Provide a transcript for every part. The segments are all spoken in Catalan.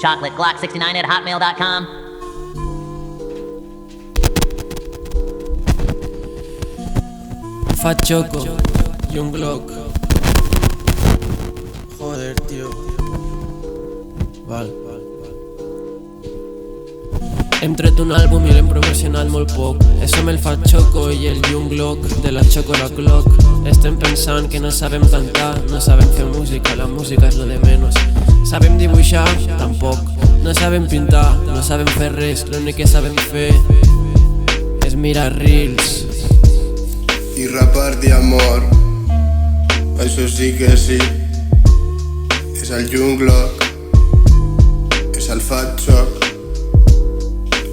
chocolateglock69@hotmail.com. Fat Choco y un Glock. Joder, tío. Val. Hem tret un àlbum i l'hem promocionat molt poc. Som el Fat Choco i el Young Glock de la Chocolate Glock. Estem pensant que no sabem cantar, no sabem fer música, la música és lo de menos. Sabem dibuixar? Tampoc. No sabem pintar, no sabem fer res, l'únic que sabem fer és mirar reels i repartir amor. Això sí que sí. És el Young Glock, és el Fat Choco,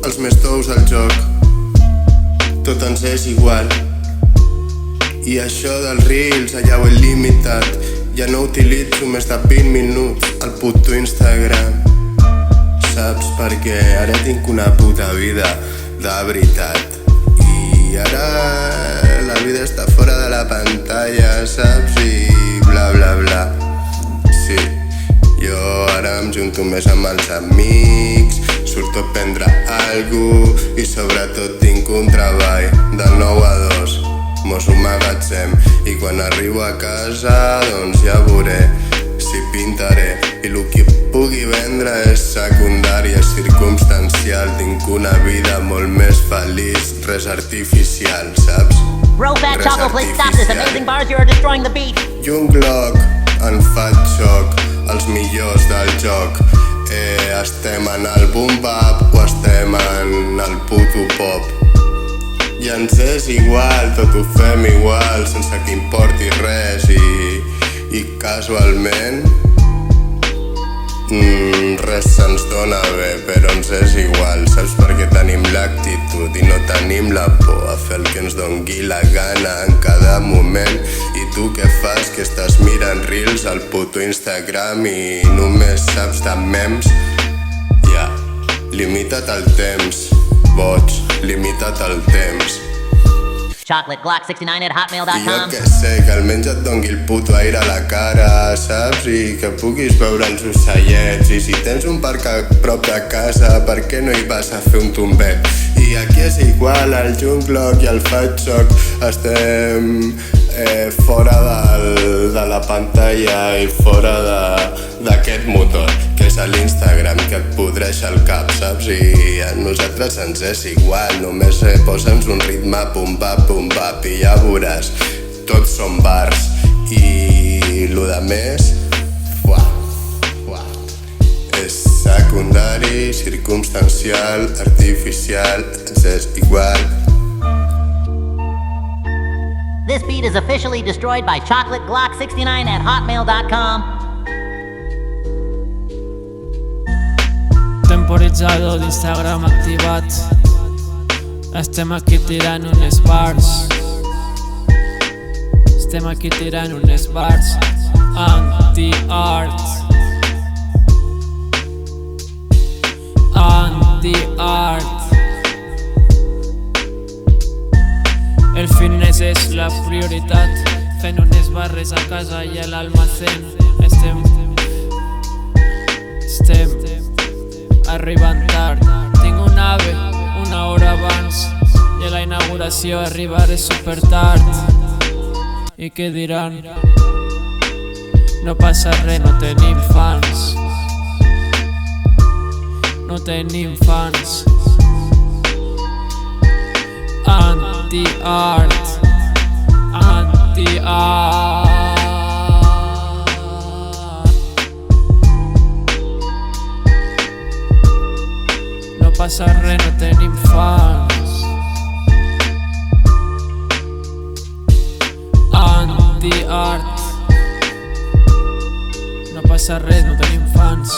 els més tous al joc. Tot ens és igual. I això dels reels allà ho he limitat. Ja no utilitzo més de 20 minuts al puto Instagram. Saps? Perquè ara tinc una puta vida de veritat. I ara la vida està fora de la pantalla, saps? I bla bla bla. Sí, jo ara em junto més amb els amics, surto a prendre algo i sobretot tinc un treball de 9 a 2. Mos ho magatzem i quan arribo a casa doncs ja veuré si pintaré i el que pugui vendre és secundari, és circumstancial. Tinc una vida molt més feliç, res artificial, saps? Bro, Fat Choco, please stop this amazing bars, you are destroying the beat. Young Glock, en Fat Choco, els millors del joc. Estem en el boom bap o estem en el puto pop. I ens és igual, tot ho fem igual, sense que importi res i casualment res se'ns dona bé, però ens és igual, saps? Perquè tenim l'actitud i no tenim la por a fer el que ens dongui la gana en cada moment. I tu què fas? Que estàs mirant reels al puto Instagram i només saps de memes? Ja, limita't el temps, boig, limita't el temps. chocolateglock69@hotmail.com. I jo que sé, que almenys et dongui el puto aire a la cara, saps? I que puguis veure els ocellets. I si tens un parc a prop de casa, per què no hi vas a fer un tombet? I aquí és igual, el Young Glock i el Fat Choco estem fora de la pantalla i fora d'aquest motor que és a l'Instagram, que et podreix el cap, saps? I a nosaltres ens és igual, només posa'ns un ritme pum bap i ja veuràs, tots són bars i lo de més és secundari, circumstancial, artificial, ens és igual. This beat is officially destroyed by chocolateglock69@hotmail.com. Temporitzador d'Instagram activat. Estem aquí tirant unes bars. Estem aquí tirant unes bars. Anti-art. Anti-art. El fitness és la prioritat. Fent unes barres a casa i a l'almacén. Estem arribant tard. Tinc un ave una hora abans i a la inauguració arribaré super tard. I què diran? No passa res, no tenim fans. No tenim fans. Anti-art. Anti-art. No passa res, no tenim fans. Anti-art. No passa res, no tenim fans.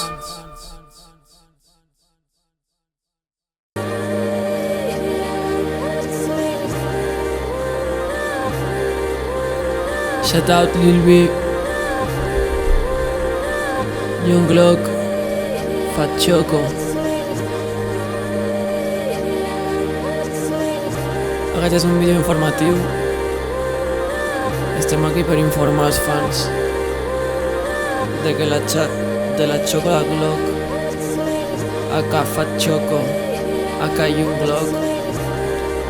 Shout out Lil B, Young Glock, Fat Choco. Aquest és un vídeo informatiu. Estem aquí per informar els fans de que la Chocolate Glock Acá Fat Choco, acá Young Glock,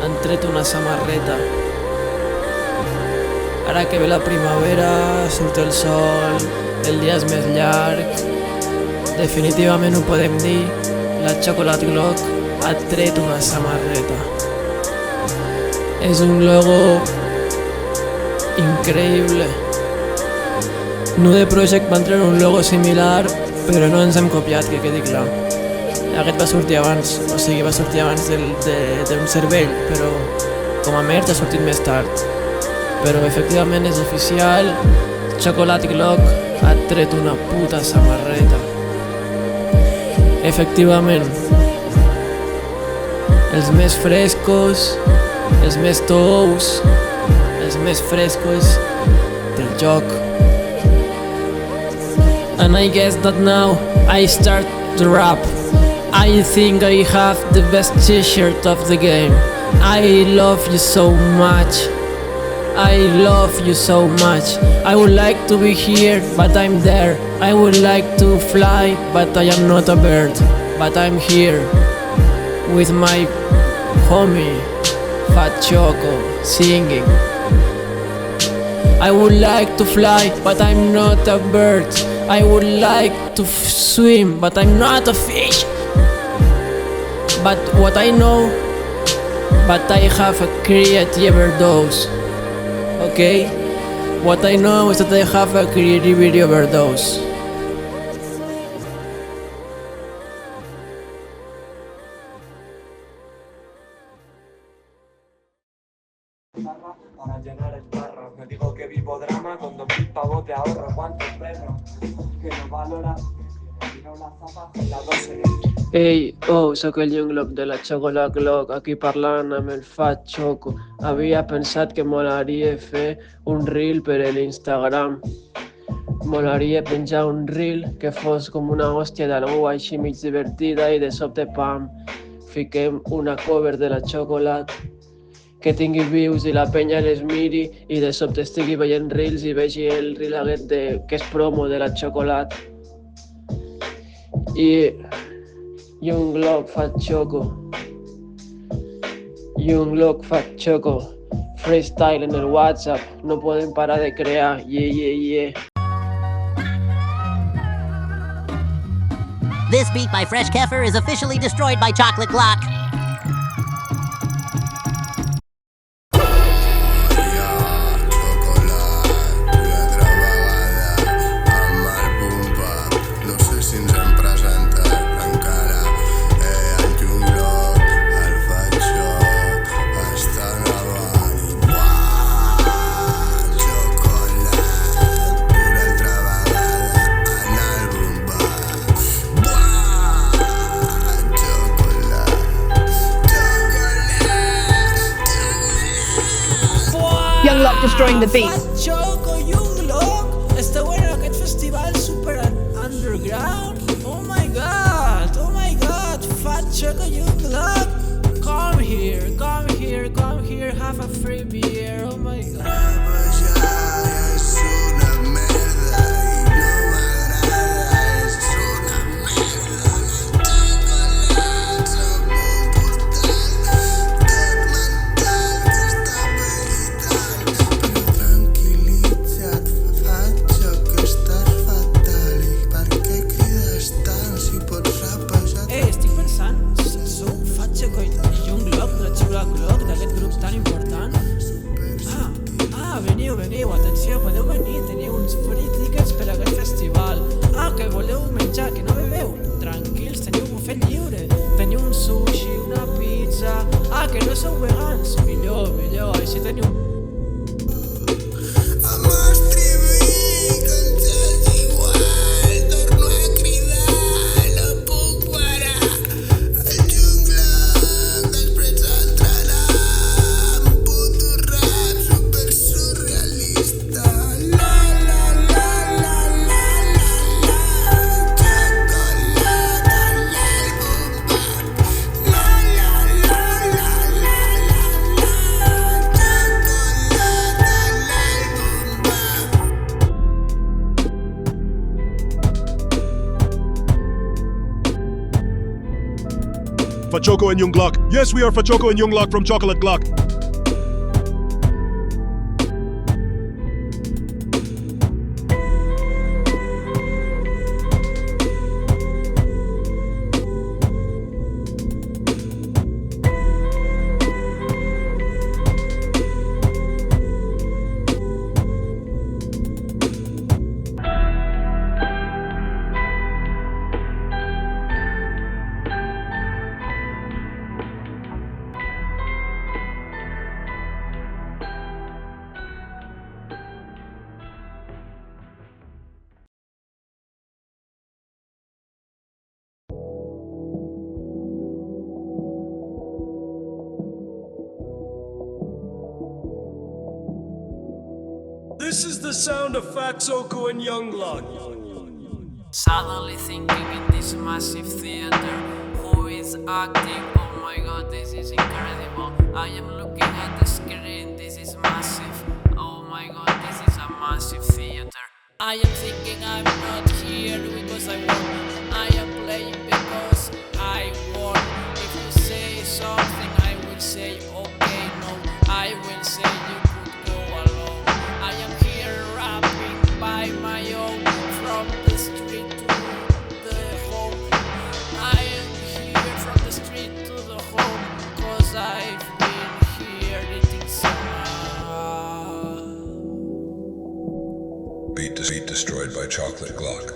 han tret una samarreta. Ara que ve la primavera, surt el sol, el dia és més llarg. Definitivament ho podem dir, la Chocolate Glock ha tret una samarreta. És un logo increïble. Nude Project van treure un logo similar, però no ens hem copiat, que quedi clar. Aquest va sortir abans, o sigui, va sortir abans d'un cervell, però com a merda ha sortit més tard. Però efectivament és oficial, Chocolate Glock ha tret una puta samarreta. Efectivament, els més frescos, els més tous, els més frescos del joc. And I guess that now I start to rap. I think I have the best t-shirt of the game. I love you so much. I love you so much. I would like to be here, but I'm there. I would like to fly, but I am not a bird. But I'm here with my homie Fat Choco singing. I would like to fly, but I'm not a bird. I would like to swim, but I'm not a fish. But what I know, but I have a creative overdose. Okay? What I know is that I have a creativity overdose. Para llenar el tarro, me digo que vivo drama con 2000 pavos de ahorro. ¿Cuántos perros? Que no valora, que no la zapa con la 12. Ei, sóc el Young Glock de la Chocolate Glock, aquí parlant amb el Fat Choco. Havia pensat que molaria fer un reel per a l'Instagram. Molaria penjar un reel que fos com una hòstia d'algú així mig divertida i de sobte, pam, fiquem una cover de la Chocolate que tingui views i la penya les miri i de sobte estigui veient reels i vegi el reel aquest que és promo de la Chocolate. I Young Glock Fat Choco. Young Glock Fat Choco. Freestyle en el WhatsApp. No podem parar de crear. Yeah. This beat by Fresh Kefir is officially destroyed by Chocolate Glock. Young Glock destroying the beat. Fat Choco, Young Glock. Està bueno aquest festival super underground. Oh my god. Fat Choco, Young Glock. Come here, have a free beer. Oh my god. Veniu, atenció, podeu venir, teniu uns free tickets per a aquest festival. Que voleu menjar, que no beveu? Tranquils, teniu bufet lliure, teniu un sushi, una pizza. Que no sou vegans? Millor, així teniu... Fatchoco and Young Glock. Yes, we are Fatchoco and Young Glock from Chocolate Glock. This is the sound of Fatchoco and Young Glock. Suddenly thinking in this massive theater, who is acting? Oh my god, this is incredible. I am looking at the screen, this is massive. Oh my god, this is a massive theater. I am thinking I'm not here because I won. I am playing because I won. If you say something, I will say okay, no. I will say you could go alone. I am here rapping by my own, from the street to the home. I am here from the street to the home, cause I've been here eating some Beat destroyed by Chocolate Glock.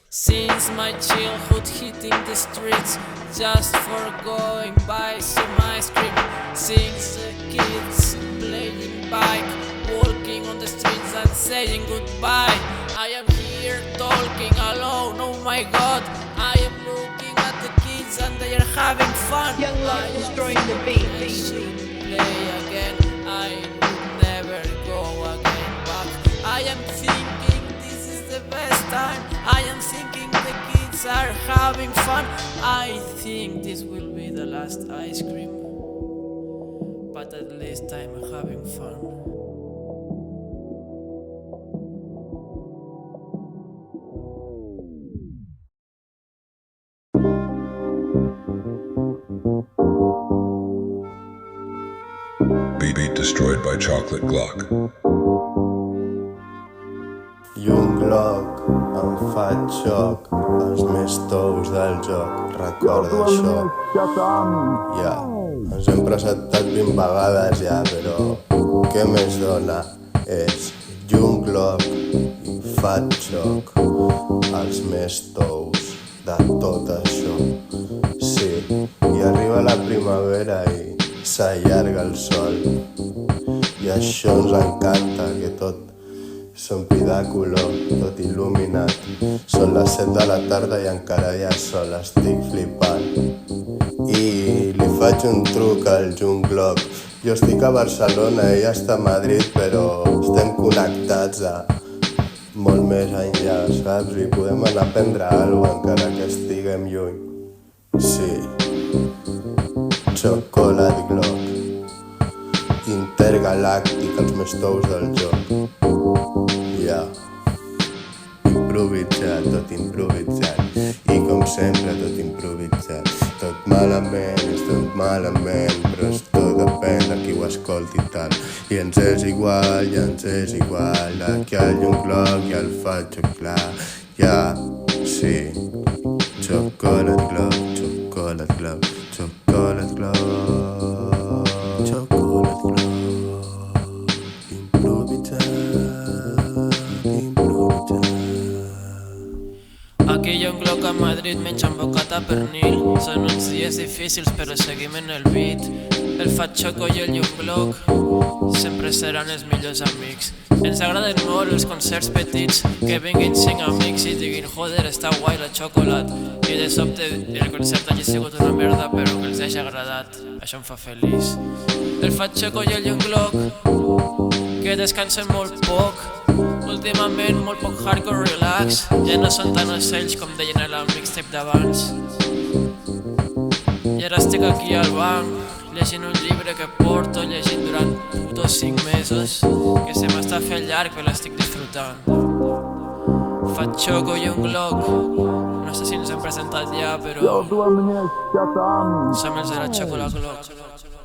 Since my childhood hitting the streets just for going by some ice cream. Since the kids playing bike, walking on the streets and saying goodbye. I am here talking alone, oh my god. I am looking at the kids and they are having fun. Young Love destroying the beat. I should play again, I would never go again back. I am thinking this is the best time. I am thinking the kids are having fun. I think this will be the last ice cream, but at least I'm having fun. Beat destroyed by Chocolate Glock. Young Glock, em fa xoc, els més tous del joc, recorda això. Ja, ens hem presentat 20 vegades ja, però què més dona? És Young Glock i Fat Choc, els més tous de tot això. Sí, i arriba la primavera i s'allarga el sol, i això ens encanta, que tot s'ompli de color, tot il·luminat. Són les 7 de la tarda i encara hi ha sol, estic flipant. I li faig un truc al Young Glock. Jo estic a Barcelona, ella està a Madrid, però estem connectats a molt més enllà, saps? I podem anar a prendre alguna cosa encara que estiguem lluny. Sí, Chocolate Glock, intergalàctic, els més tous del joc. Ja, improvisat, tot improvisat, i com sempre tot improvisat. Tot malament, és tot malament, però tot depèn de qui ho escolti i tal. I ens és igual, aquí hi ha el Young Glock i el Fatchoc, clar. Ja, sí, Chocolate Glock, Chocolate Glock, Chocolate Glock, Chocolate Glock, improvisat. Aquí Young Glock a Madrid menjant bocata pernil. Són uns dies difícils però seguim en el beat. El Fatchoco i el Young Glock sempre seran els millors amics. Ens agraden molt els concerts petits, que vinguin 5 amics i diguin joder, està guai la xocolata. I de sobte el concert hagi sigut una merda però que els hagi agradat. Això em fa feliç. El Fatchoco i el Young Glock, que descansen molt poc, últimament molt poc hardcore relax. Ja no són tan ocells com deien a la mixtape d'abans. I ara estic aquí al banc, llegint un llibre que porto llegint durant putos 5 mesos, que se m'està fent llarg però l'estic disfrutant. Fatchoco i Young Glock, no sé si ens hem presentat ja, però... Jo, tu a mnie światami. Summers era Chocolate Glock.